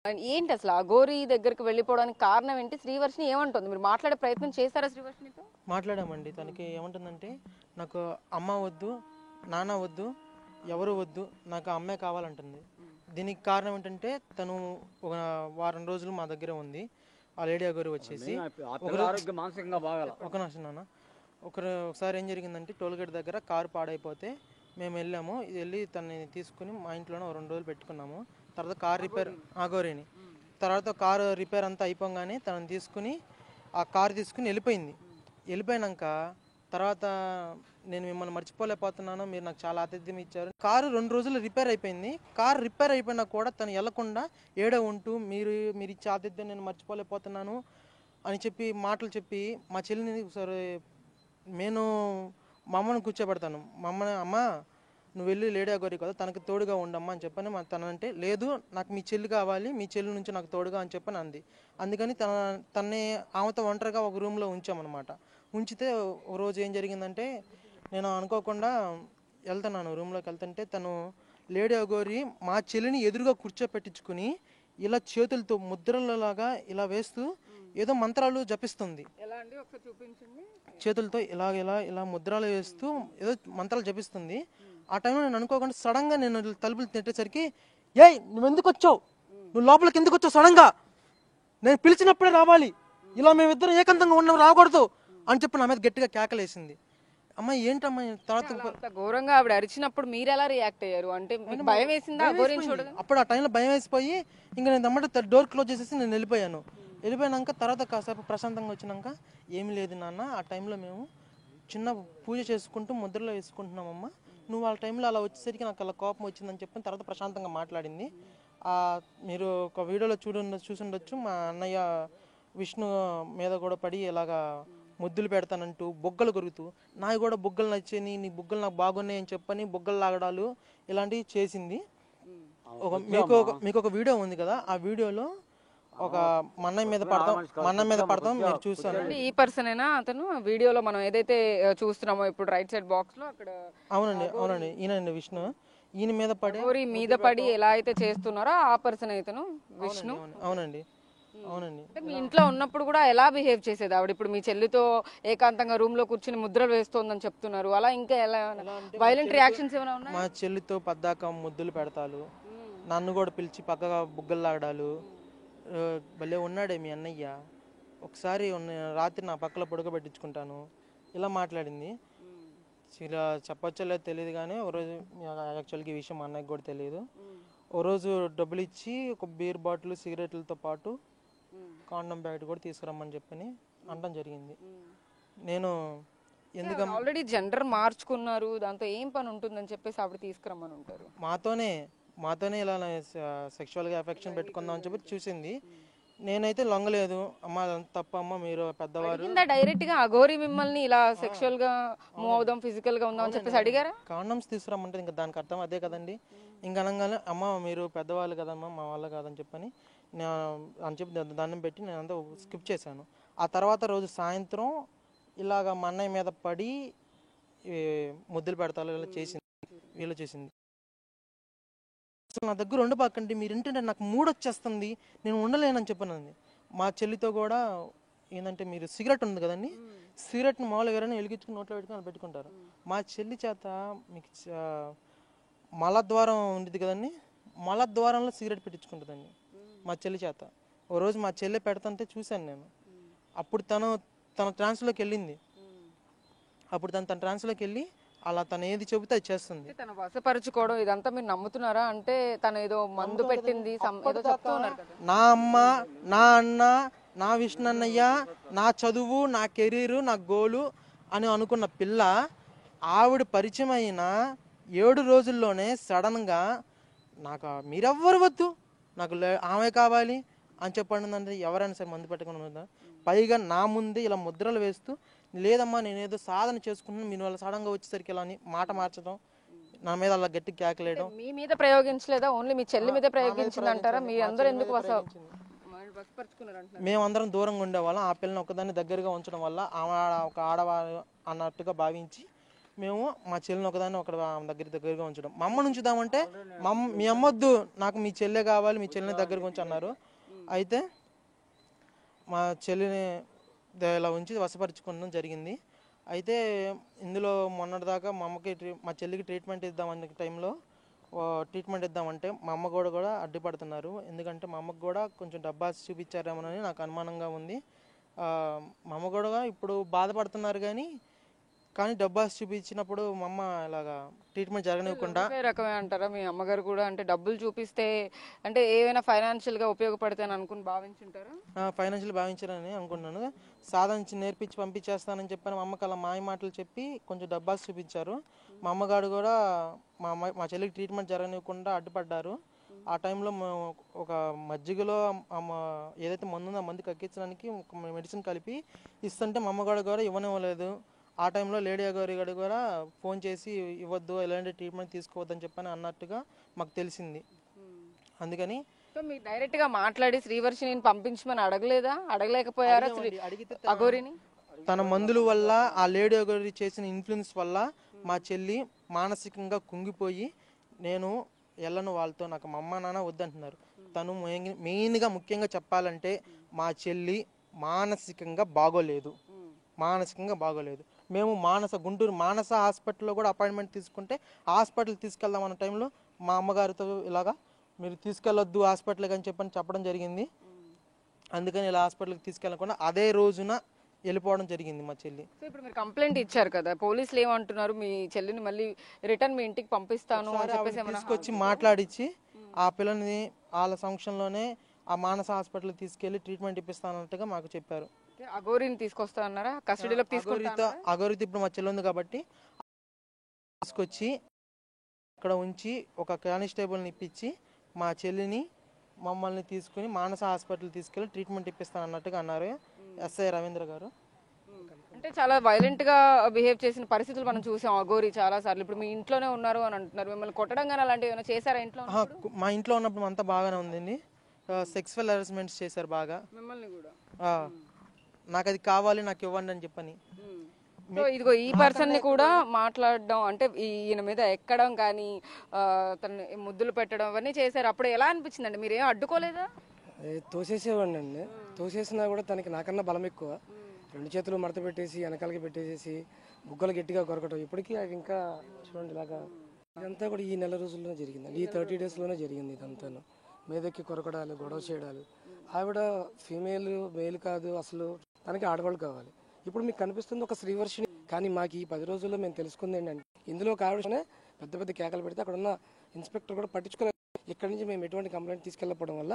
ఏంటి అసలు అఘోరి దగ్గరికి వెళ్ళిపోవడానికి కారణం ఏంటి? శ్రీవర్షిని ఏమంటుంది? మీరు మాట్లాడే ప్రయత్నం చేశారా శ్రీవర్షినితో? మాట్లాడామండి. తనకి ఏమంటుందంటే, నాకు అమ్మ వద్దు, నాన్న వద్దు, ఎవరు వద్దు, నాకు అమ్మే కావాలంటుంది. దీనికి కారణం ఏంటంటే, తను ఒక వారం రోజులు మా దగ్గర ఉంది. ఆ లేడీ అఘోరి వచ్చేసి ఒక నిమిషం నాన్న. ఒకసారి ఏం జరిగిందంటే, టోల్గేట్ దగ్గర కారు పాడైపోతే మేము వెళ్ళాము. వెళ్ళి తనని తీసుకుని మా ఇంట్లోనే 2 రోజులు పెట్టుకున్నాము. తర్వాత కార్ రిపేర్ అఘోరిని తర్వాత కారు రిపేర్ అంతా అయిపోగానే తనని తీసుకుని ఆ కారు తీసుకుని వెళ్ళిపోయినాక తర్వాత నేను మిమ్మల్ని మర్చిపోలేకపోతున్నాను, మీరు నాకు చాలా ఆతిథ్యం ఇచ్చారు. కారు 2 రోజులు రిపేర్ అయిపోయింది. కారు రిపేర్ అయిపోయినా కూడా తను వెళ్లకుండా ఏడో ఉంటూ మీరు ఇచ్చే ఆతిథ్యం నేను మర్చిపోలేకపోతున్నాను అని చెప్పి మాటలు చెప్పి మా చెల్లిని సరే నేను మా అమ్మను కూర్చోబెడతాను. మా అమ్మ నువ్వు వెళ్ళి లేడీ అఘోరి కదా, తనకి తోడుగా ఉండమ్మా అని చెప్పని తనంటే, లేదు నాకు మీ చెల్లి కావాలి, మీ చెల్లి నుంచి నాకు తోడుగా అని చెప్పని అంది. అందుకని తన్ని ఆమెతో ఒంటరిగా ఒక రూమ్లో ఉంచామన్నమాట. ఉంచితే ఒక రోజు ఏం జరిగిందంటే, నేను అనుకోకుండా వెళ్తున్నాను రూమ్లోకి వెళ్తుంటే, తను లేడీ అఘోరి మా చెల్లిని ఎదురుగా కూర్చోపెట్టించుకుని ఇలా చేతులతో ముద్రలలాగా ఇలా వేస్తూ ఏదో మంత్రాలు జపిస్తుంది. చేతులతో ఇలా ముద్రలు వేస్తూ ఏదో మంత్రాలు జపిస్తుంది. ఆ టైంలో నేను అనుకోకుండా సడన్గా నేను తలుపులు తిట్టేసరికి, ఏయ్ నువ్వు ఎందుకు వచ్చావు, నువ్వు లోపలికి ఎందుకు వచ్చావు, సడన్గా నేను పిలిచినప్పుడే రావాలి, ఇలా మేమిద్దరం ఏకాంతంగా ఉన్నాం రాకూడదు అని చెప్పి నా మీద గట్టిగా కేకలేసింది. అమ్మాయి ఏంటమ్మా తర్వాత ఘోరంగా ఆవిడ అరిచినప్పుడు మీరు ఎలా రియాక్ట్ అయ్యారు? అంటే భయం వేసిందా? అప్పుడు ఆ టైంలో భయం వేసిపోయి ఇంకా నేను దమ్మట డోర్ క్లోజ్ చేసేసి నేను వెళ్ళిపోయినాక తర్వాత కాసేపు ప్రశాంతంగా వచ్చినాక, ఏమి లేదు నాన్న, ఆ టైంలో మేము చిన్న పూజ చేసుకుంటూ ముద్రలో వేసుకుంటున్నామమ్మా, నువ్వు ఆ టైంలో అలా వచ్చేసరికి నాకు అలా కోపం వచ్చిందని చెప్పిన తర్వాత ప్రశాంతంగా మాట్లాడింది. మీరు ఒక వీడియోలో చూసుండొచ్చు, మా అన్నయ్య విష్ణు మీద కూడా పడి ఇలాగా ముద్దులు పెడతానంటూ బొగ్గలు కొరుకుతూ, నాకు కూడా బొగ్గలు నచ్చాయి, నీ బొగ్గలు నాకు బాగున్నాయి అని చెప్పని బొగ్గలు లాగడాలు ఇలాంటివి చేసింది. మీకు ఒక వీడియో ఉంది కదా, ఆ వీడియోలో ఒక మన్నయ్య మీద పడతాం మీరు చూస్తాను. ఈ పర్సన్ అయినా అతను వీడియోలో మనం ఏదైతే చూస్తున్నామో ఇప్పుడు రైట్ సైడ్ బాక్స్ లో అక్కడ? అవునండి ఈయనండి విష్ణు. ఈయన మీద పడి ఎలా అయితే చేస్తున్నారో ఆ పర్సన్ అయితేను విష్ణు. అవునండి. మీ ఇంట్లో ఉన్నప్పుడు కూడా ఎలా బిహేవ్ చేసేది ఆవిడ? ఇప్పుడు మీ చెల్లితో ఏకాంతంగా రూమ్ లో కూర్చుని ముద్రలు వేస్తోందని చెప్తున్నారు, అలా ఇంకా ఎలా వైలెంట్ రియాక్షన్స్ ఏమైనా ఉన్నాయి? మా చెల్లితో పద్దాక ముద్దులు పెడతాలు, నన్ను కూడా పిలిచి పక్కగా బుగ్గలు లాగడాలు. భలే ఉన్నాడే మీ అన్నయ్య, ఒకసారి రాత్రి నా పక్కలో పడుకోబెట్టించుకుంటాను ఇలా మాట్లాడింది. ఇలా చెప్పొచ్చో లేదో తెలియదు కానీ ఓ రోజు యాక్చువల్గా ఈ విషయం మా అన్నయ్యకి కూడా తెలియదు. ఓ రోజు డబ్బులు ఇచ్చి ఒక బీర్ బాటిల్ సిగరెట్లతో పాటు కాండం ప్యాకెట్ కూడా తీసుకురమ్మని చెప్పని అనడం జరిగింది. నేను ఎందుకు ఆల్రెడీ జెండర్ మార్చుకున్నారు, దాంతో ఏం పని ఉంటుందని చెప్పేసి ఆవిడ తీసుకురమ్మని ఉంటారు. మాతోనే ఇలా సెక్షువల్గా ఎఫెక్షన్ పెట్టుకుందాం అని చెప్పి చూసింది. నేనైతే లొంగలేదు. అమ్మ తప్ప అమ్మ, మీరు పెద్దవారు. డైరెక్ట్ గా అఘోరి మిమ్మల్ని ఇలా సెక్షువల్ గా మూవ్ అవుదాం, ఫిజికల్ గా ఉందాం అని చెప్పేసి అడిగారా? కాండమ్స్ తీసుకురమ్మంటే ఇంకా దానికి అర్థం అదే కదండి. ఇంకా అనగానే అమ్మ మీరు పెద్దవాళ్ళు కదమ్మా, మా వాళ్ళు కాదని చెప్పని అని చెప్పి దండం పెట్టి నేను అంతా స్కిప్ చేశాను. ఆ తర్వాత రోజు సాయంత్రం ఇలాగ మా అన్నయ్య మీద పడి ముద్దులు పెడతారు వీళ్ళు చేసింది. అసలు నా దగ్గర ఉండబాకండి, మీరు ఏంటంటే నాకు మూడొచ్చేస్తుంది, నేను ఉండలేనని చెప్పానండి. మా చెల్లితో కూడా ఏంటంటే, మీరు సిగరెట్ ఉంది కదండి, సిగరెట్ని మామూలుగా ఎవరైనా వెలిగించుకుని నోట్లో పెట్టుకుని పెట్టుకుంటారు. మా చెల్లి చేత మీకు మలద్వారం ఉండేది కదండి, మలద్వారంలో సిగరెట్ పెట్టించుకుంటుందండి మా చెల్లి చేత. ఓ రోజు మా చెల్లి పెడతంటే చూశాను నేను. అప్పుడు తన ట్రాన్స్లోకి వెళ్ళింది. తన ట్రాన్స్లోకి వెళ్ళి అలా తను ఏది చెబితే అది చేస్తుంది. తను వశపరుచుకోవడం ఇదంతా మీరు నమ్ముతున్నారా? అంటే తను ఏదో మందు పెట్టింది నా అమ్మ, నా అన్న, నా విష్ణు అన్నయ్య, నా చదువు, నా కెరీరు, నా గోలు అని అనుకున్న పిల్ల ఆవిడ పరిచయం అయిన 7 రోజుల్లోనే సడన్గా నాకు మీరెవ్వరు వద్దు, నాకు ఆమె కావాలి అని చెప్పండి అంటే ఎవరైనా సరే మందు పెట్టుకుని, పైగా నా ముందే ఇలా ముద్రలు వేస్తూ, లేదమ్మా నేనేదో సాధన చేసుకుంటున్నాను, మీరు వాళ్ళ సడన్గా వచ్చేసరికి ఇలా అని మాట మార్చడం, నా మీద అలా గట్టి కేకలేయడం. మీ మీద ప్రయోగించలేదా? ఓన్లీ మీ చెల్లి మీద ప్రయోగించింది అంటారా? మీ అందరూ ఎందుకు మేమందరం దూరంగా ఉండేవాళ్ళం. ఆ పిల్లని ఒకదాన్ని దగ్గరగా ఉంచడం వల్ల ఆమె ఒక ఆడవాళ్ళు అన్నట్టుగా భావించి మేము మా చెల్లిని ఒకదాన్ని ఒక దగ్గరగా ఉంచడం. మా అమ్మని ఉంచుదామంటే మీ అమ్మ వద్దు, నాకు మీ చెల్లె కావాలి, మీ చెల్లిని దగ్గరకు ఉంచి అన్నారు. అయితే మా చెల్లిని ఇలా ఉంచి వశపరుచుకోవడం జరిగింది. అయితే ఇందులో మొన్నటిదాకా మా మా చెల్లికి ట్రీట్మెంట్ ఇద్దామన్న టైంలో ట్రీట్మెంట్ ఇద్దామంటే మా అమ్మ కూడా అడ్డుపడుతున్నారు. ఎందుకంటే మా అమ్మకు కూడా కొంచెం డబ్బాస్ చూపించారేమోనని నాకు అనుమానంగా ఉంది. మా అమ్మ కూడా ఇప్పుడు బాధపడుతున్నారు, కానీ డబ్బాస్ చూపించినప్పుడు మా అమ్మ ఇలాగా ట్రీట్మెంట్ జరగనివ్వకుండా. రకమే అంటారా మీ అమ్మగారు కూడా? అంటే డబ్బులు చూపిస్తే అంటే ఏమైనా ఫైనాన్షియల్ గా ఉపయోగపడితే అని అనుకుని భావించుంటారా? ఫైనాన్షియల్ భావించారని అనుకున్నాను. సాధించి నేర్పించి పంపించేస్తానని చెప్పాను. మా అమ్మకి అలా మాయ మాటలు చెప్పి కొంచెం డబ్బాస్ చూపించారు. మా అమ్మగారు కూడా మా చెల్లికి ట్రీట్మెంట్ జరగనివ్వకుండా అడ్డుపడ్డారు. ఆ టైంలో ఒక మజ్జిగలో ఏదైతే మందు ఉందో ఆ మందు కక్కించడానికి ఒక మెడిసిన్ కలిపి ఇస్తుంటే మా అమ్మగారు కూడా ఇవ్వనివ్వలేదు. ఆ టైంలో లేడీ గారి కూడా ఫోన్ చేసి ఇవ్వద్దు, ఎలాంటి ట్రీట్మెంట్ తీసుకోవద్దని చెప్పని అన్నట్టుగా మాకు తెలిసింది. అందుకని మీరు డైరెక్ట్ గా మాట్లాడి శ్రీవర్షిని పంపించమని అడగలేకపోయారా అఘోరిని? తన మందుల వల్ల, ఆ లేడీ అఘోరి చేసిన ఇన్ఫ్లుయెన్స్ వల్ల మా చెల్లి మానసికంగా కుంగిపోయి నేను వెళ్ళను వాళ్ళతో, నాకు మా అమ్మ నాన్న వద్దంటున్నారు. తను మెయిన్గా ముఖ్యంగా చెప్పాలంటే మా చెల్లి మానసికంగా బాగోలేదు. మేము గుంటూరు మానస హాస్పిటల్లో కూడా అపాయింట్మెంట్ తీసుకుంటే హాస్పిటల్ తీసుకెళ్దాం అన్న టైంలో మా అమ్మగారితో ఇలాగా మీరు తీసుకెళ్ళొద్దు హాస్పిటల్కి అని చెప్పడం జరిగింది. అందుకని ఇలా హాస్పిటల్కి తీసుకెళ్ళకుండా అదే రోజున వెళ్ళిపోవడం జరిగింది మా చెల్లి. సో ఇప్పుడు మీరు కంప్లైంట్ ఇచ్చారు కదా, పోలీసులు ఏమంటున్నారు? మీ చెల్లిని మళ్ళీ రిటర్న్ మీ ఇంటికి పంపిస్తాను తీసుకొచ్చి మాట్లాడించి ఆ పిల్లని వాళ్ళ సంక్షంలోనే ఆ మానస హాస్పిటల్కి తీసుకెళ్లి ట్రీట్మెంట్ ఇప్పిస్తానన్నట్టుగా మాకు చెప్పారు. అఘోరిని తీసుకొస్తా అన్నారా? కస్టడీలోకి తీసుకుంటా? అఘోరితో ఇప్పుడు మా చెల్లి ఉంది కాబట్టి తీసుకొచ్చి అక్కడ ఉంచి ఒక కానిస్టేబుల్ని ఇప్పించి మా చెల్లిని మమ్మల్ని తీసుకుని మానస హాస్పిటల్ తీసుకెళ్లి ట్రీట్మెంట్ ఇప్పిస్తాను అన్నట్టుగా అన్నారు ఎస్ఐ రవీంద్ర గారు. అంటే చాలా వైలెంట్ గా బిహేవ్ చేసిన పరిస్థితులు మనం చూసాం అఘోరి చాలా సార్లు. ఇప్పుడు మీ ఇంట్లోనే ఉన్నారు అని అంటున్నారు, మిమ్మల్ని కొట్టడం కానీ అలాంటివి ఏమైనా చేశారా ఇంట్లో? మా ఇంట్లో ఉన్నప్పుడు అంతా బాగానే ఉందండి. సెక్సువల్ హెరాస్మెంట్స్ చేశారు బాగా మిమ్మల్ని కూడా. నాకు అది కావాలి, నాకు ఇవ్వండి అని చెప్పని. సో ఇదిగో ఈ పర్సన్ ని కూడా మాట్లాడడం అంటే ఈయన మీద ఎక్కడం కానీ తన ముద్దులు పెట్టడం అవన్నీ చేశారు. అప్పుడు ఎలా అనిపించిందండి? మీరేం అడ్డుకోలేదా? తోసేసేవాడిని అండి. తోసేసినా కూడా తనకి నాకన్నా బలం ఎక్కువ. రెండు చేతులు మడత పెట్టేసి వెనకాలకి పెట్టేసేసి బుగ్గలు గట్టిగా కొరకటం. ఇప్పటికీ అది ఇంకా చూడండి ఇలాగా. ఇదంతా కూడా ఈ నెల రోజుల్లోనే జరిగింది, ఈ 30 daysలోనే జరిగింది. ఇదంతాను మీదకి కొరకడాలు, గొడవ చేయడాలు. ఆవిడ ఫీమేల్ మేల్ కాదు, అసలు తనకి ఆడవాళ్ళు కావాలి. ఇప్పుడు మీకు కనిపిస్తుంది ఒక శ్రీవర్షిని, కానీ మాకు ఈ 10 రోజుల్లో మేము తెలుసుకుంది ఏంటంటే ఇందులో ఒక ఆవిడనే పెద్ద పెద్ద కేకలు పెడితే అక్కడ ఉన్న ఇన్స్పెక్టర్ కూడా పట్టించుకోలేదు. ఇక్కడ నుంచి మేము ఎటువంటి కంప్లైంట్ తీసుకెళ్ళకపోవడం వల్ల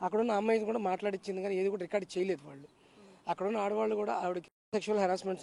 అక్కడ ఉన్న అమ్మాయిని కూడా మాట్లాడిచ్చింది, కానీ ఏది కూడా రికార్డ్ చేయలేదు వాళ్ళు. అక్కడ ఉన్న ఆడవాళ్ళు కూడా ఆవిడకి సెక్షువల్ హెరాస్మెంట్స్